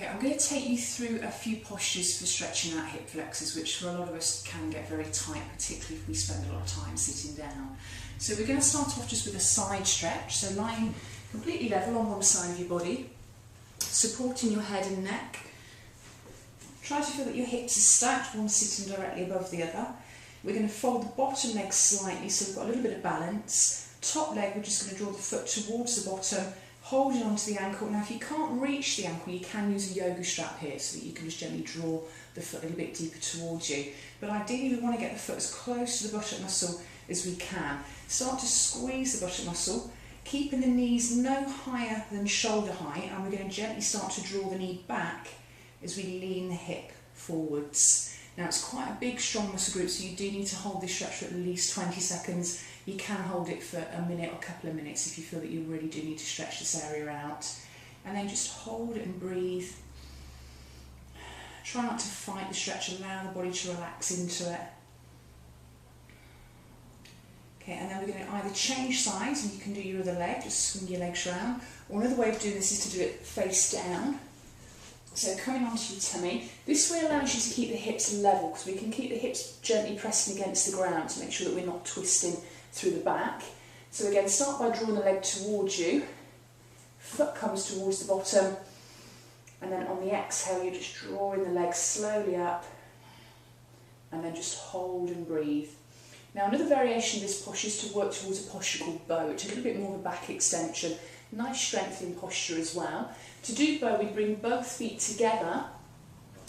Okay, I'm going to take you through a few postures for stretching out hip flexors, which for a lot of us can get very tight, particularly if we spend a lot of time sitting down. So we're going to start off just with a side stretch, so lying completely level on one side of your body, supporting your head and neck. Try to feel that your hips are stacked, one sitting directly above the other. We're going to fold the bottom leg slightly so we've got a little bit of balance. Top leg, we're just going to draw the foot towards the bottom, holding onto the ankle. Now if you can't reach the ankle, you can use a yoga strap here so that you can just gently draw the foot a little bit deeper towards you. But ideally we want to get the foot as close to the buttock muscle as we can. Start to squeeze the buttock muscle, keeping the knees no higher than shoulder height, and we're going to gently start to draw the knee back as we lean the hip forwards. Now it's quite a big, strong muscle group, so you do need to hold this stretch for at least 20 seconds. You can hold it for a minute or a couple of minutes if you feel that you really do need to stretch this area out. And then just hold it and breathe. Try not to fight the stretch, allow the body to relax into it. Okay, and then we're going to either change sides, and you can do your other leg, just swing your legs around, or another way of doing this is to do it face down. So coming onto your tummy, this way allows you to keep the hips level, because we can keep the hips gently pressing against the ground to make sure that we're not twisting through the back. So again, start by drawing the leg towards you, foot comes towards the bottom, and then on the exhale you're just drawing the leg slowly up, and then just hold and breathe. Now another variation of this posture is to work towards a posture called bow, which is a little bit more of a back extension. Nice strengthening posture as well. To do bow, we bring both feet together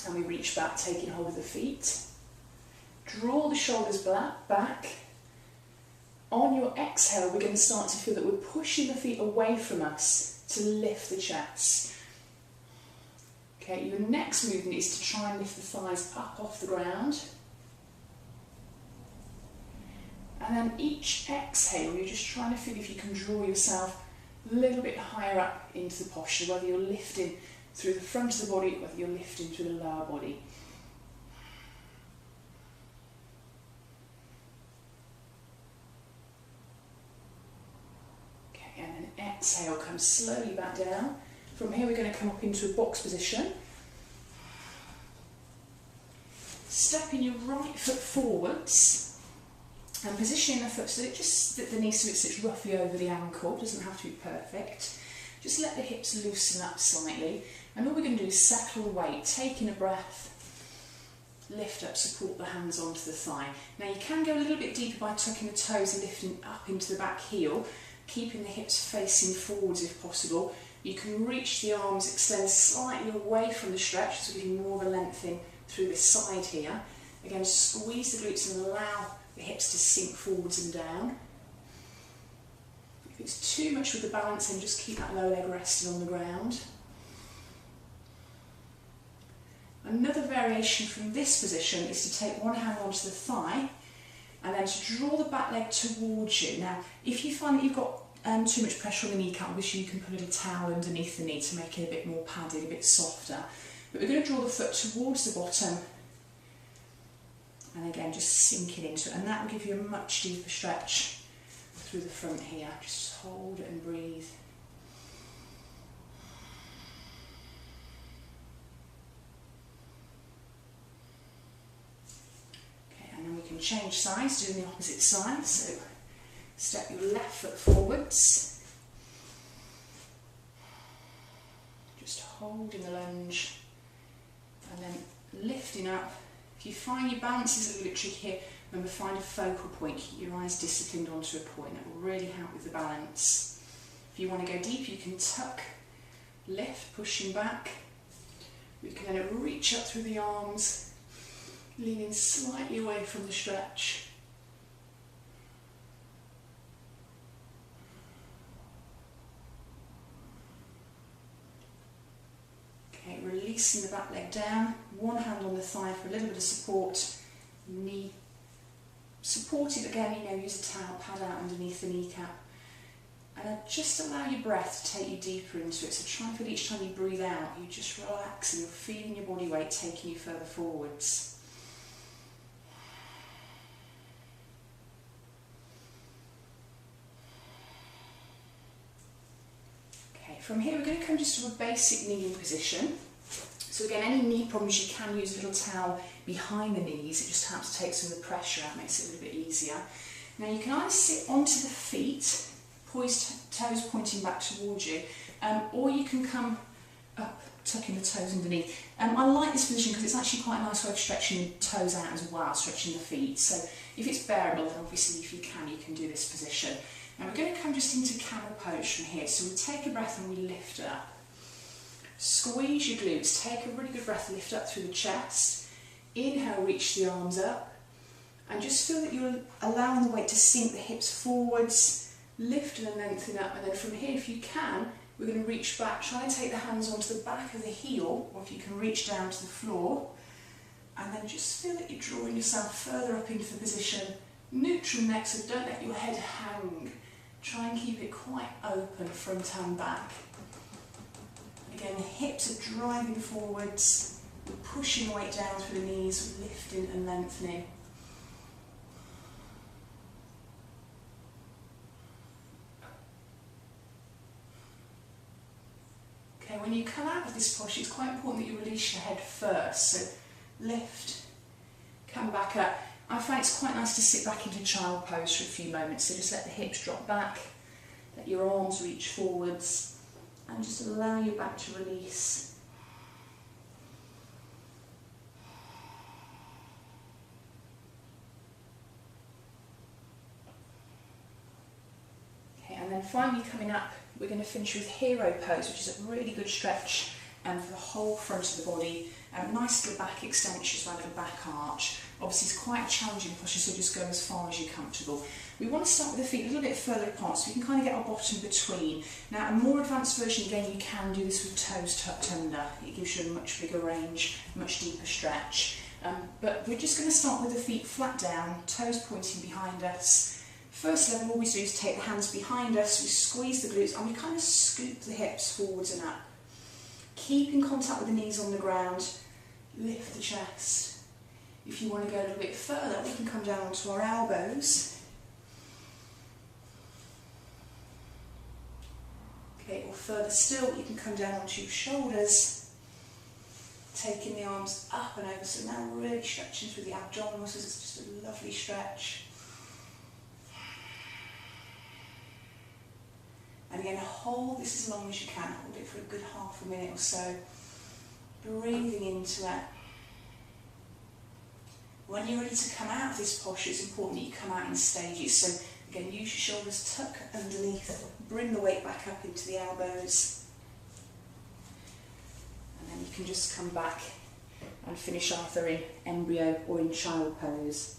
and we reach back, taking hold of the feet. Draw the shoulders back. On your exhale, we're going to start to feel that we're pushing the feet away from us to lift the chest. Okay, your next movement is to try and lift the thighs up off the ground. And then each exhale, you're just trying to feel if you can draw yourself a little bit higher up into the posture, whether you're lifting through the front of the body, whether you're lifting through the lower body. Okay, and then exhale, come slowly back down. From here we're going to come up into a box position. Stepping your right foot forwards and positioning the foot so that the knee sits roughly over the ankle. It doesn't have to be perfect. Just let the hips loosen up slightly, and all we're going to do is settle the weight, taking a breath, lift up, support the hands onto the thigh. Now you can go a little bit deeper by tucking the toes and lifting up into the back heel, keeping the hips facing forwards if possible. You can reach the arms, extend slightly away from the stretch, so giving more of a lengthening through this side here. Again, squeeze the glutes and allow the hips to sink forwards and down. If it's too much with the balance, then just keep that lower leg resting on the ground. Another variation from this position is to take one hand onto the thigh and then to draw the back leg towards you. Now, if you find that you've got too much pressure on the kneecap, obviously you can put a little towel underneath the knee to make it a bit more padded, a bit softer. But we're going to draw the foot towards the bottom, and again just sink it into it, and that will give you a much deeper stretch through the front here. Just hold it and breathe. Okay, and then we can change sides, doing the opposite side. So step your left foot forwards, just holding the lunge, and then lifting up. If you find your balance is a little bit tricky here, remember, find a focal point. Keep your eyes disciplined onto a point. That will really help with the balance. If you want to go deep, you can tuck, lift, pushing back. We can then reach up through the arms, leaning slightly away from the stretch. Okay, releasing the back leg down, one hand on the thigh for a little bit of support, knee supported again, use a towel, pad out underneath the kneecap, and then just allow your breath to take you deeper into it. So try and feel each time you breathe out, you just relax and you're feeling your body weight taking you further forwards. Okay, from here we're going to come just to a basic kneeling position. So again, any knee problems, you can use a little towel behind the knees. It just helps to take some of the pressure out, makes it a little bit easier. Now you can either sit onto the feet, poised toes pointing back towards you, or you can come up, tucking the toes underneath. I like this position because it's actually quite a nice way of stretching the toes out as well, stretching the feet. So if it's bearable, then obviously if you can do this position. Now we're going to come just into camel pose from here. So we take a breath and we lift it up. Squeeze your glutes, take a really good breath, lift up through the chest. Inhale, reach the arms up. And just feel that you're allowing the weight to sink the hips forwards, lift and then lengthen up. And then from here, if you can, we're going to reach back, try and take the hands onto the back of the heel, or if you can reach down to the floor. And then just feel that you're drawing yourself further up into the position. Neutral neck, so don't let your head hang. Try and keep it quite open, front and back. Again, the hips are driving forwards, we're pushing the weight down through the knees, lifting and lengthening. Okay, when you come out of this posture, it's quite important that you release your head first. So lift, come back up. I find it's quite nice to sit back into child pose for a few moments. So just let the hips drop back, let your arms reach forwards, and just allow your back to release. Okay, and then finally coming up, we're going to finish with hero pose, which is a really good stretch for the whole front of the body. Nice little back extensions around the back arch. Obviously it's quite a challenging posture, so just go as far as you're comfortable. We want to start with the feet a little bit further apart so we can kind of get our bottom between. Now a more advanced version, again, you can do this with toes tucked under. It gives you a much bigger range, much deeper stretch. But we're just going to start with the feet flat down, toes pointing behind us. First level, all we do is take the hands behind us, we squeeze the glutes and we kind of scoop the hips forwards and up. Keep in contact with the knees on the ground, lift the chest. If you want to go a little bit further, we can come down onto our elbows. Okay, or further still, you can come down onto your shoulders, taking the arms up and over. So now we're really stretching through the abdominal muscles. It's just a lovely stretch. And again, hold this as long as you can. Hold it for a good half a minute or so. Breathing into it. When you're ready to come out of this posture, it's important that you come out in stages. So again, use your shoulders, tuck underneath, bring the weight back up into the elbows. And then you can just come back and finish either in embryo or in child pose.